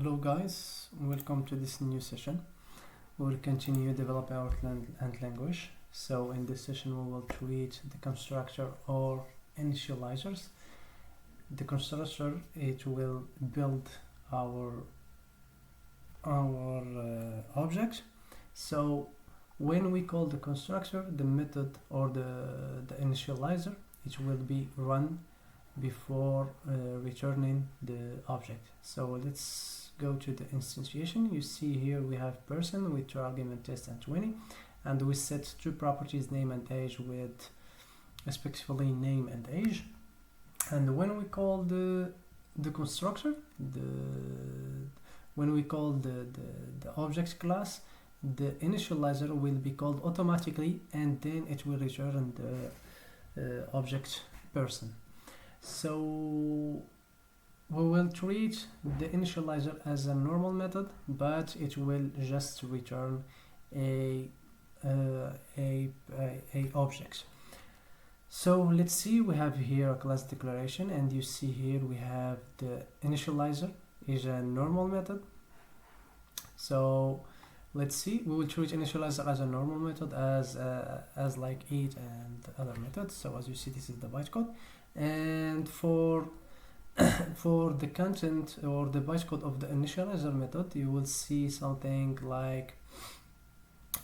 Hello guys, welcome to this new session. We will continue develop our and language. So in this session we will treat the constructor or initializers. The constructor, it will build our object. So when we call the constructor, the method or the initializer, it will be run before returning the object. So let's go to the instantiation. You see here we have person with two arguments, test and 20, and we set two properties, name and age, with respectively name and age. And when we call the constructor, when we call the object class, the initializer will be called automatically, and then it will return the object person. So we will treat the initializer as a normal method, but it will just return a object. So let's see, we have here a class declaration, and you see here we have the initializer is a normal method. So let's see, we will treat initializer as a normal method as like it and other methods. So as you see, this is the bytecode, and for the content or the bytecode of the initializer method, you will see something like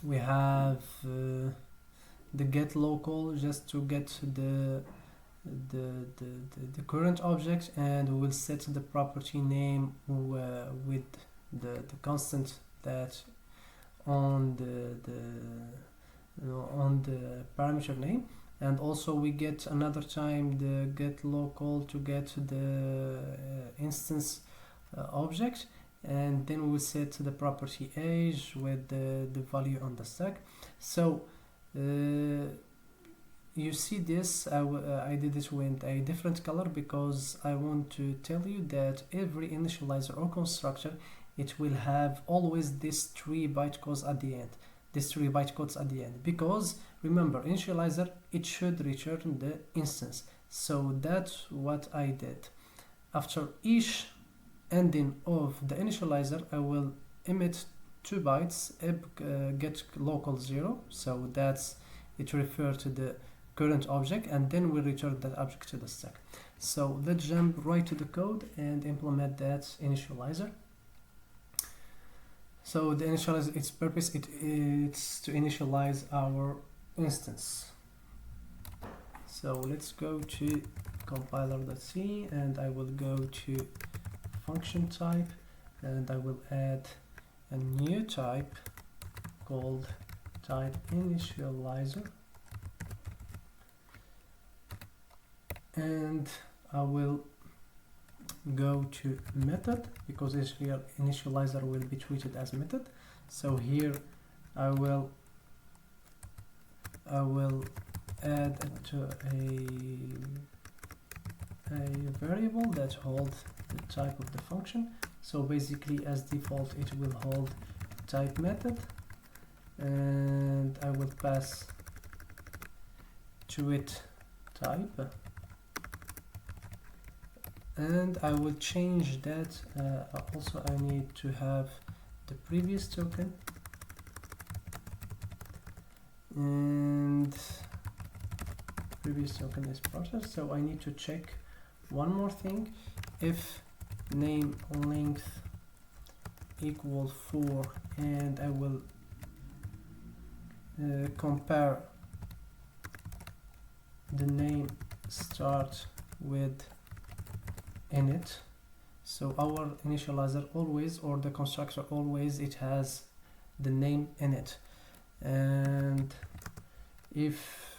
we have the get local just to get the current object, and we will set the property name with the constant that on the parameter name. And also we get another time the get local to get the instance object, and then we will set the property age with the value on the stack. So you see this, I did it with a different color because I want to tell you that every initializer or constructor, it will have always these 3 bytecodes at the end. Because remember, initializer, it should return the instance. So that's what I did. After each ending of the initializer, I will emit 2 bytes, get local 0, so that's it refers to the current object, and then we return that object to the stack. So let's jump right to the code and implement that initializer. So the initializer, its purpose, it's to initialize our instance. So let's go to compiler.c, and I will go to function type, and I will add a new type called type initializer, and I will go to method because initializer will be treated as method. So here I will add to a variable that holds the type of the function. So basically, as default, it will hold type method, and I will pass to it type, and I will change that. Also, I need to have the previous token, and previous token is processed. So I need to check one more thing. If name length equal 4, and I will compare the name start with init. So our initializer always, or the constructor always, it has the name in it, and if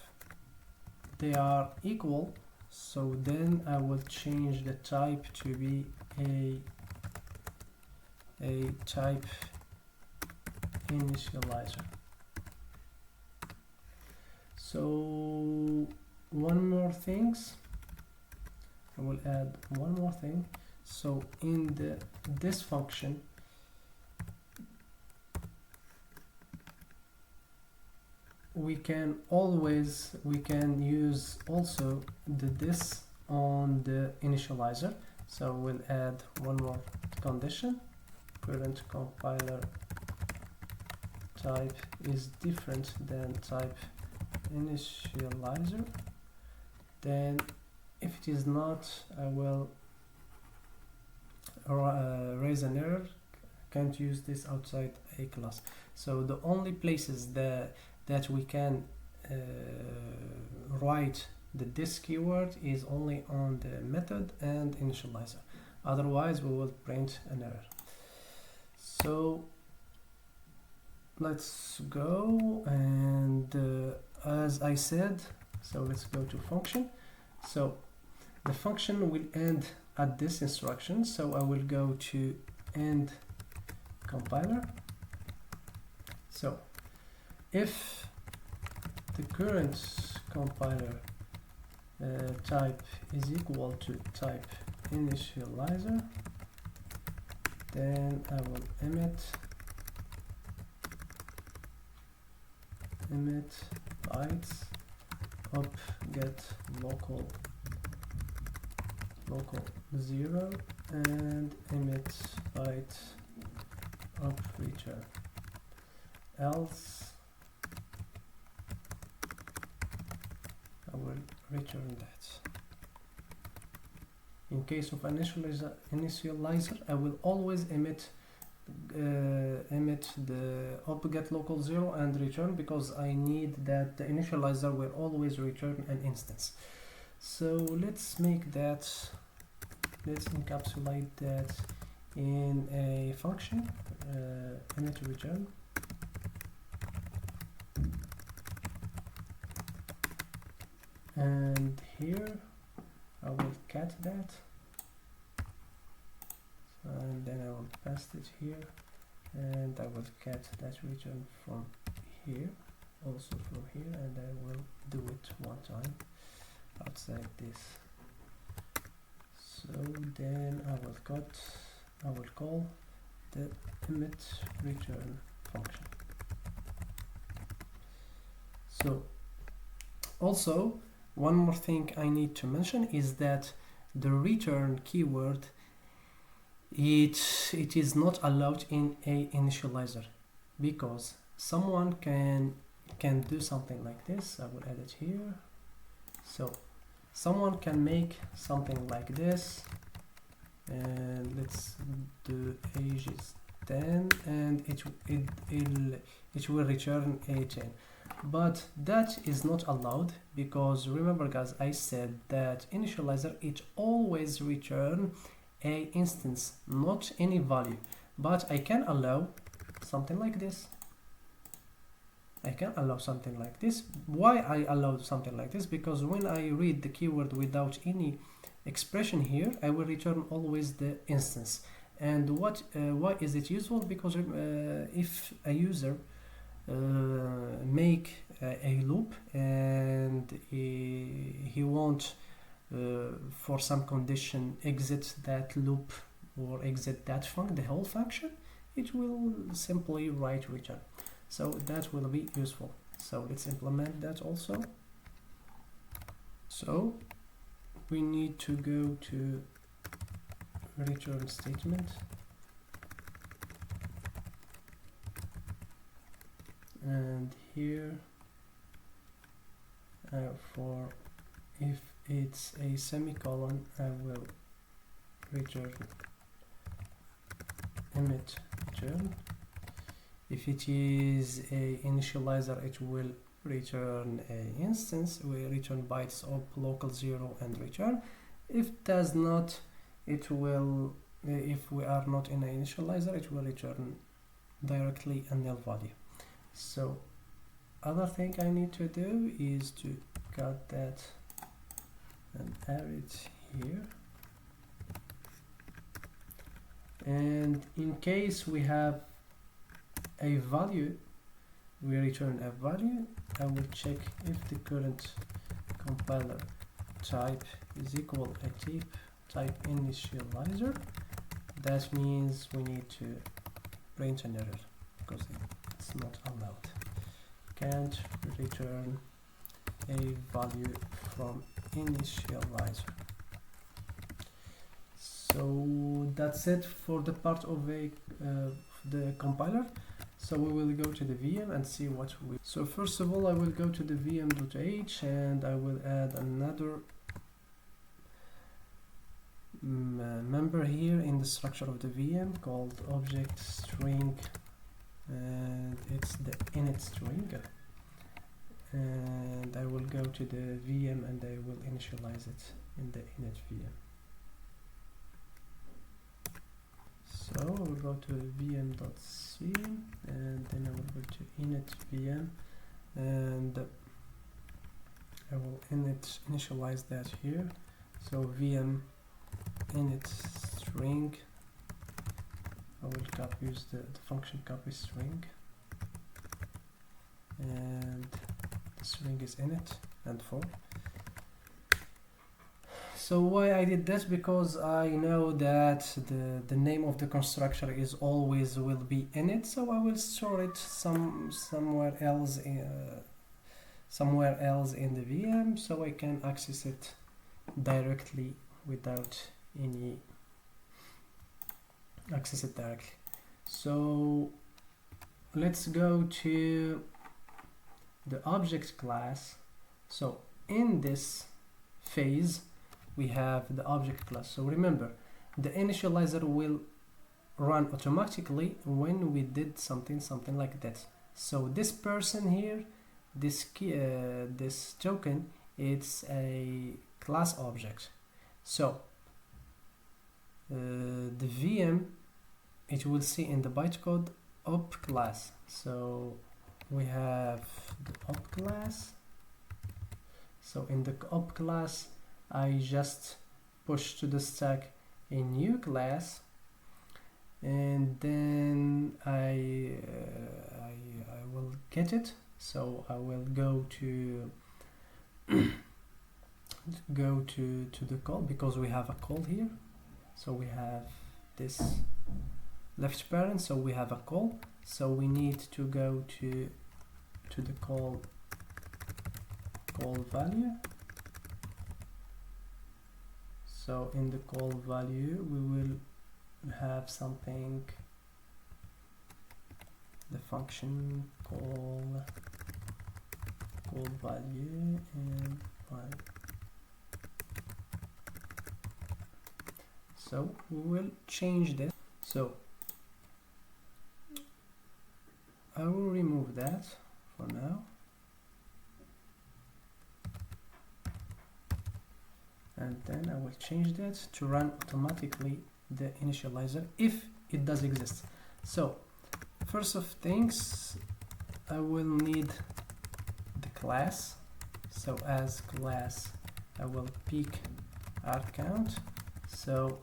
they are equal, so then I will change the type to be a type initializer. So one more things, I will add one more thing. So in this function, we can use also this on the initializer. So we'll add one more condition. current compiler type is different than type initializer, then if it is not, I will raise an error. Can't use this outside a class. So the only places that we can write the this keyword is only on the method and initializer. Otherwise we will print an error. So let's go, and as I said, so let's go to function. So the function will end at this instruction, so I will go to end compiler. So if the current compiler type is equal to type initializer, then I will emit bytes up get local 0 and emit byte up return, else I will return that. In case of initializer, I will always emit the up get local 0 and return, because I need that the initializer will always return an instance. So let's make that, let's encapsulate that in a function, emit return. And here I will cat that, and then I will paste it here, and I will cat that return from here, also from here, and I will do it one time outside this. So then I will call the emit return function. So also one more thing I need to mention is that the return keyword, it is not allowed in a initializer, because someone can do something like this. I will add it here. So someone can make something like this, and let's do age is 10, and it will return a 10. But that is not allowed, because remember guys, I said that initializer, it always return a instance, not any value. But I can allow something like this. I can allow something like this. Why I allow something like this? Because when I read the keyword without any expression here, I will return always the instance. And why is it useful? Because if a user make a loop and he won't for some condition exit that loop or exit that the whole function, it will simply write return. So that will be useful. So let's implement that also. So we need to go to return statement, and here for if it's a semicolon, I will return emit return. If it is a initializer, it will return a instance. We return bytes of local 0 and return. If it does not, it will, if we are not in an initializer, it will return directly a null value. So other thing I need to do is to cut that and add it here. And in case we have a value, we return a value. I will check if the current compiler type is equal a type initializer. That means we need to print an error because it's not allowed. Can't return a value from initializer. So that's it for the part of the compiler. So we will go to the VM and see what we... So first of all, I will go to the vm.h and I will add another member here in the structure of the VM called object string, and it's the init string. And I will go to the VM and I will initialize it in the init VM. So I will go to vm.c and then I will go to init VM and I will initialize that here. So VM init string, I will use the function copy string, and the string is init and for. So why I did this? Because I know that the name of the constructor is always will be init, so I will store it somewhere else in the VM, so I can access it directly without any access it directly. So let's go to the object class. So in this phase we have the object class. So remember, the initializer will run automatically when we did something like that. So this person here, this key, this token, it's a class object. So the VM, it will see in the bytecode op class. So we have the op class. So in the op class, I just push to the stack a new class, and then I will get it. So I will go to the call, because we have a call here. So we have this left parent, so we have a call. So we need to go to the call value. So in the call value we will have something, the function call value and value. So we will change this. So I will remove that for now. And then I will change that to run automatically the initializer if it does exist. So first of things, I will need the class. So as class, I will pick arc count, so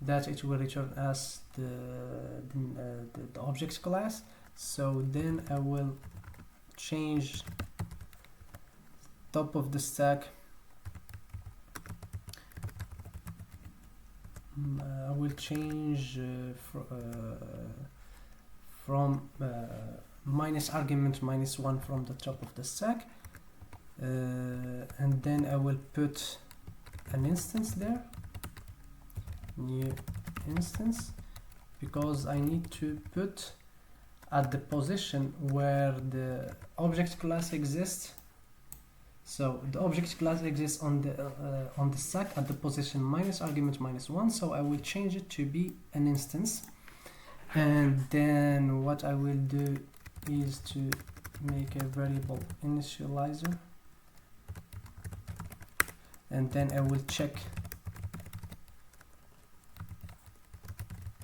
that it will return us the objects class. So then I will change top of the stack. I will change from minus argument -1 from the top of the stack, and then I will put an instance there, new instance, because I need to put at the position where the object class exists. So the object class exists on the stack at the position minus argument -1. So I will change it to be an instance, and then what I will do is to make a variable initializer, and then I will check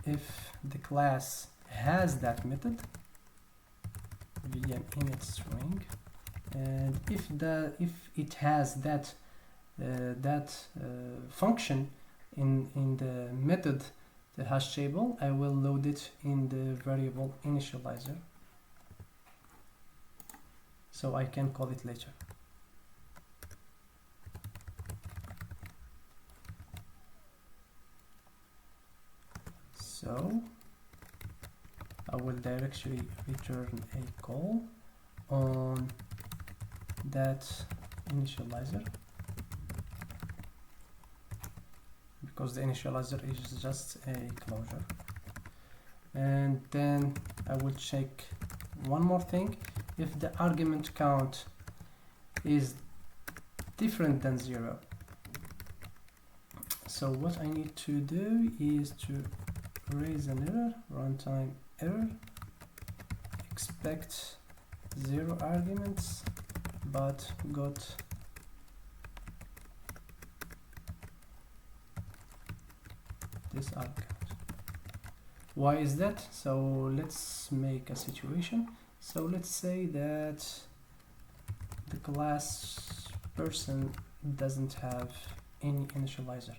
if the class has that method, vm init string. And if it has that function in the method, the hash table, I will load it in the variable initializer, so I can call it later. So I will directly return a call on that initializer, because the initializer is just a closure. And then I will check one more thing. If the argument count is different than 0, so what I need to do is to raise an error, runtime error, expect 0 arguments but got this argument. Why is that? So let's make a situation. So let's say that the class person doesn't have any initializer.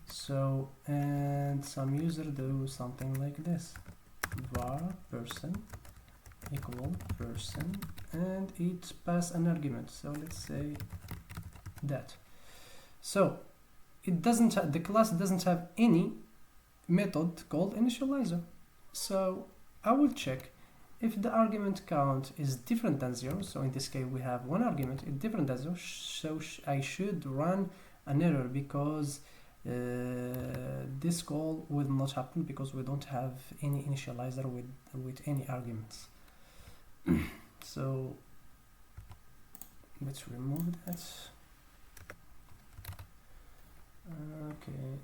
So, and some user do something like this: var person equal person, and it pass an argument. So let's say that. So it doesn't have, the class doesn't have any method called initializer. So I will check if the argument count is different than 0. So in this case we have one argument, it's different than 0. So I should run an error, because this call will not happen because we don't have any initializer with any arguments. So let's remove that. Okay.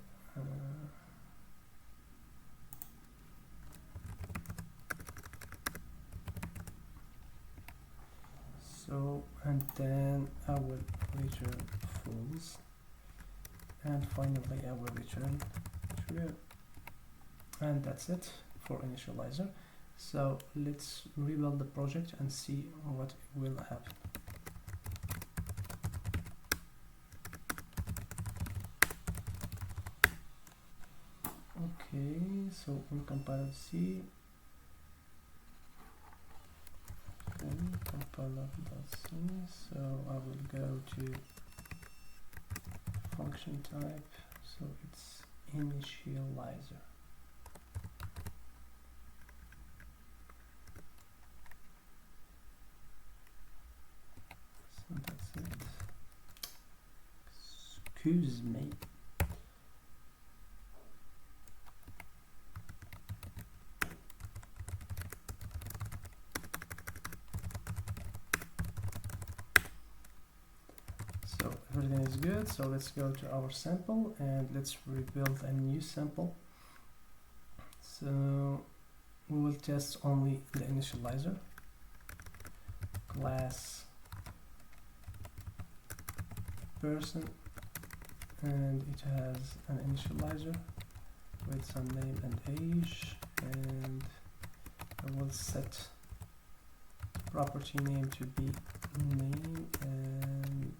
So, and then I will return false, and finally I will return true, and that's it for initializer. So let's rebuild the project and see what will happen. Okay, so we compile C. Okay, compiler.c. So I will go to function type. So it's initializer. So that's it. Excuse me. So everything is good. So let's go to our sample and let's rebuild a new sample. So we will test only the initializer. Class person, and it has an initializer with some name and age, and I will set property name to be name and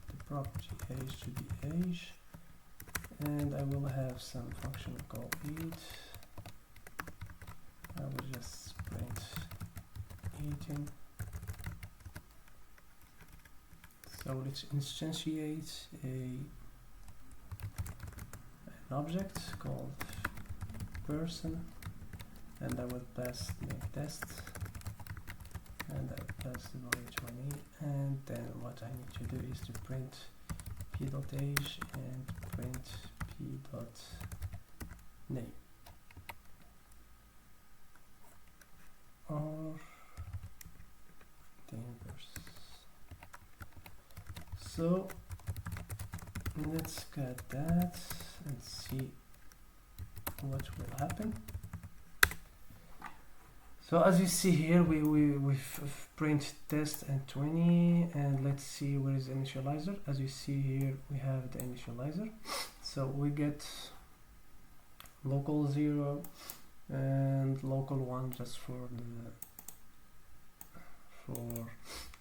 the property age to be age, and I will have some function called eat. I will just print eating. So let's instantiate an object called person, and I will pass name test, and I will pass the value 20, and then what I need to do is to print p.age and print p.name, or the inverse. So let's get that and see what will happen. So as you see here, we've print test and 20, and let's see where is the initializer. As you see here, we have the initializer. So we get local 0 and local 1 just for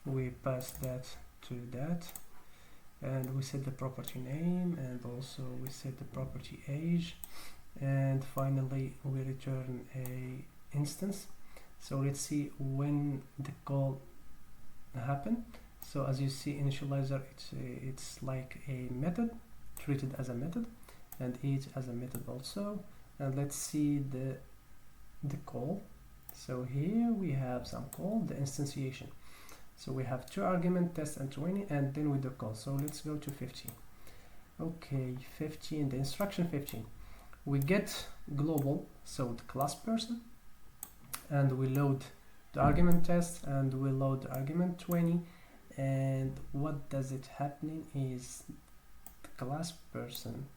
we pass that to that, and we set the property name, and also we set the property age, and finally we return a instance. So let's see when the call happen. So as you see, initializer, it's like a method, treated as a method, and each as a method also. And let's see the call. So here we have some call, the instantiation. So we have 2 arguments, test and 20, and then with the call. So let's go to 15. Okay, 15, the instruction 15. We get global, so the class person, and we load the argument test, and we load the argument 20, and what does it happening is the class person.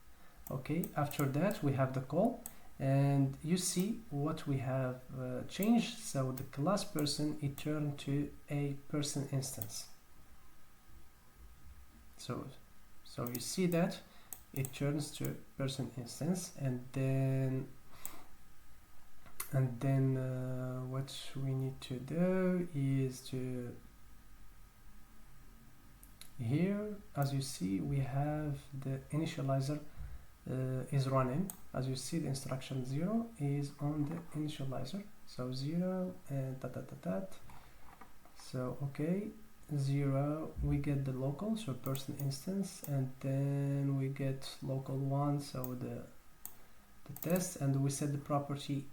Okay, after that we have the call, and you see what we have changed. So the class person, it turned to a person instance. So you see that it turns to person instance, and then what we need to do is to, here as you see we have the initializer is running. As you see, the instruction 0 is on the initializer, so 0 and so okay, 0 we get the local, so person instance, and then we get local 1, so the test, and we set the property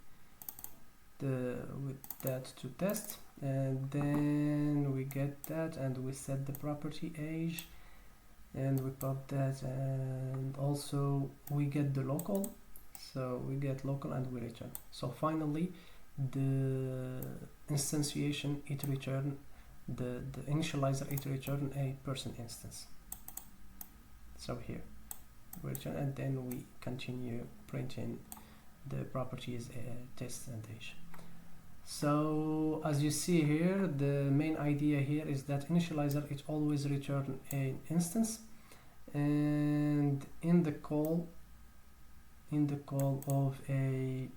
with that to test, and then we get that, and we set the property age, and we pop that, and also we get the local, so we get local and we return. So finally the instantiation, it return the initializer, it return a person instance. So here we return, and then we continue printing the properties test and age. So as you see here, the main idea here is that initializer, it always return an instance, and in the call of a,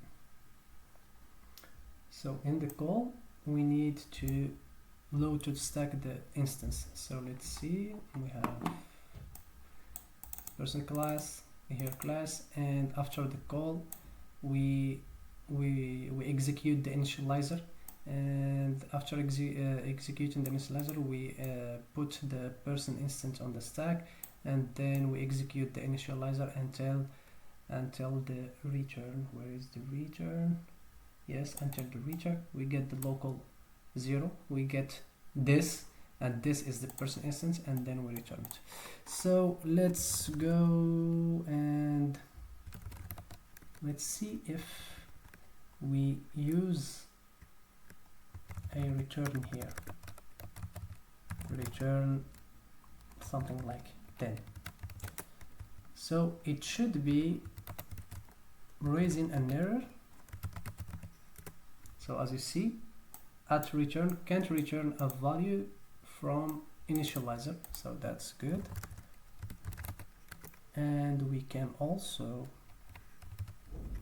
so in the call we need to load to stack the instance. So let's see, we have person class, here class, and after the call we execute the initializer, and after executing the initializer we put the person instance on the stack, and then we execute the initializer until the return. Where is the return? Yes, until the return we get the local 0, we get this, and this is the person instance, and then we return it. So let's go and let's see if we use a return here, return something like 10. So it should be raising an error. So as you see, at return can't return a value from initializer, so that's good. And we can also,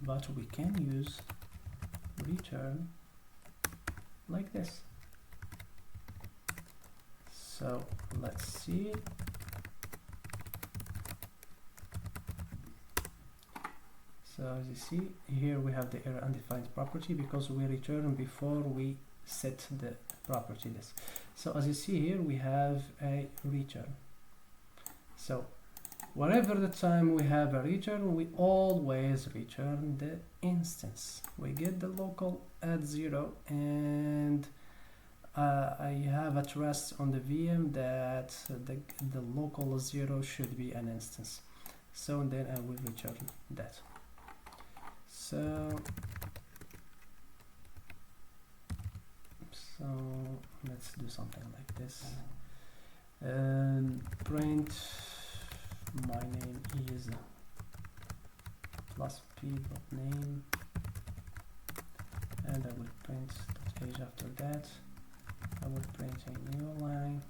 but we can use return like this. So let's see. So as you see here, we have the error undefined property because we return before we set the property this. So as you see here, we have a return. So whenever the time we have a return, we always return the instance. We get the local at 0, and I have a trust on the VM that the local 0 should be an instance. So then I will return that. So let's do something like this. Print my name is plus p.name, and I will print the age after that. I will print a new line.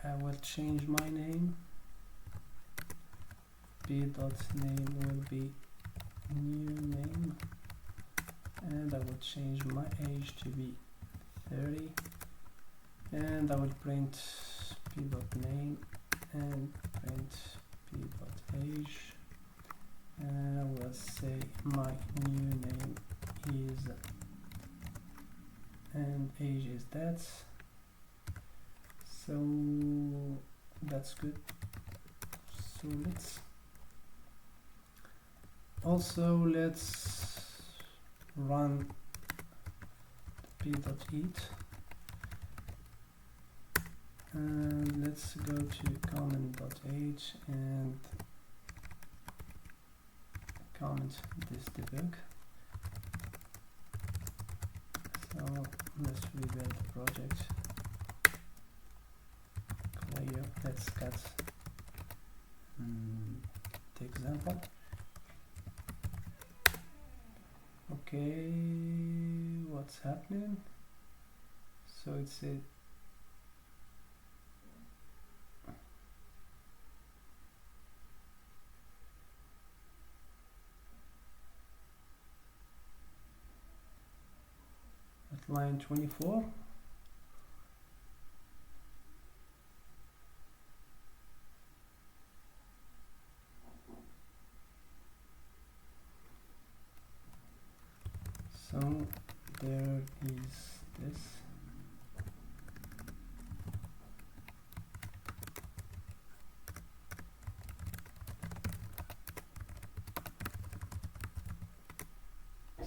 I will change my name. p.name will be new name, and I will change my age to be 30, and I will print p.name and print p.age, and I will say my new name is, and age is that. So that's good. So let's run p.eat, and let's go to comment.h and comment this debug. So let's rebuild the project. Clear. Let's cut the example. Okay, what's happening? So it's a at line 24. So there is this.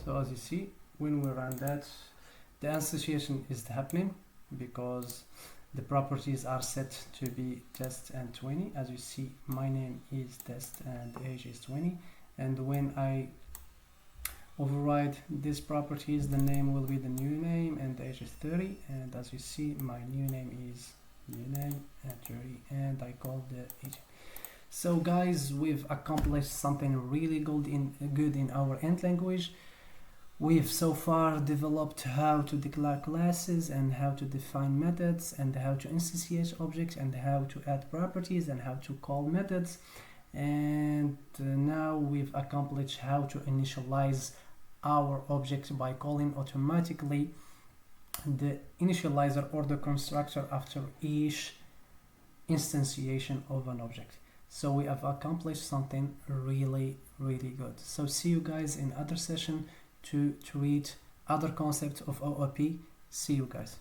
So as you see, when we run that, the instantiation is happening because the properties are set to be test and 20. As you see, my name is test and the age is 20. And when I override these properties, the name will be the new name and the age is 30. And as you see, my new name is new name and 30, and I call the age. So guys, we've accomplished something really good in our end language. We've so far developed how to declare classes and how to define methods and how to instantiate objects and how to add properties and how to call methods. And now we've accomplished how to initialize our objects by calling automatically the initializer or the constructor after each instantiation of an object. So we have accomplished something really good. So see you guys in other session to treat other concepts of OOP. See you guys.